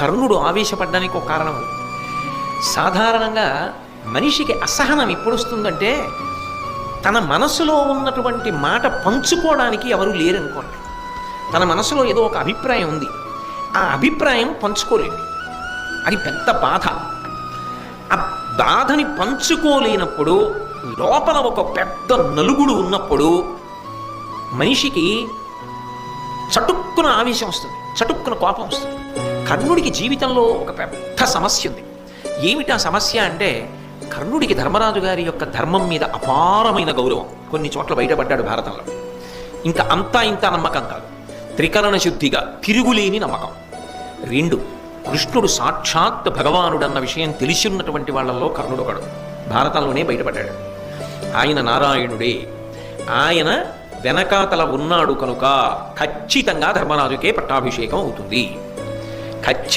కర్ణుడు ఆవేశపడ్డానికి ఒక కారణం ఉంది. సాధారణంగా మనిషికి అసహనం ఎప్పుడు వస్తుందంటే తన మనసులో ఉన్నటువంటి మాట పంచుకోవడానికి ఎవరు లేరనుకోండి. తన మనసులో ఏదో ఒక అభిప్రాయం ఉంది, ఆ అభిప్రాయం పంచుకోలేడు. అది పెద్ద బాధ. ఆ బాధని పంచుకోలేనప్పుడు లోపల ఒక పెద్ద నలుగుడు ఉన్నప్పుడు మనిషికి చటుక్కున ఆవేశం వస్తుంది, చటుక్కున కోపం వస్తుంది. కర్ణుడికి జీవితంలో ఒక పెద్ద సమస్య ఉంది. ఏమిటి ఆ సమస్య అంటే, కర్ణుడికి ధర్మరాజు గారి యొక్క ధర్మం మీద అపారమైన గౌరవం. కొన్ని చోట్ల బయటపడ్డాడు భారతంలో. ఇంకా అంతా ఇంత నమ్మకం కాదు, త్రికరణ శుద్ధిగా తిరుగులేని నమ్మకం. 2, కృష్ణుడు సాక్షాత్ భగవానుడన్న విషయం తెలిసి ఉన్నటువంటి వాళ్ళల్లో కర్ణుడు ఒకడు. భారతంలోనే బయటపడ్డాడు. ఆయన నారాయణుడే, ఆయన వెనకాతల ఉన్నాడు కనుక ఖచ్చితంగా ధర్మరాజుకే పట్టాభిషేకం అవుతుంది. ఖచ్చితంగా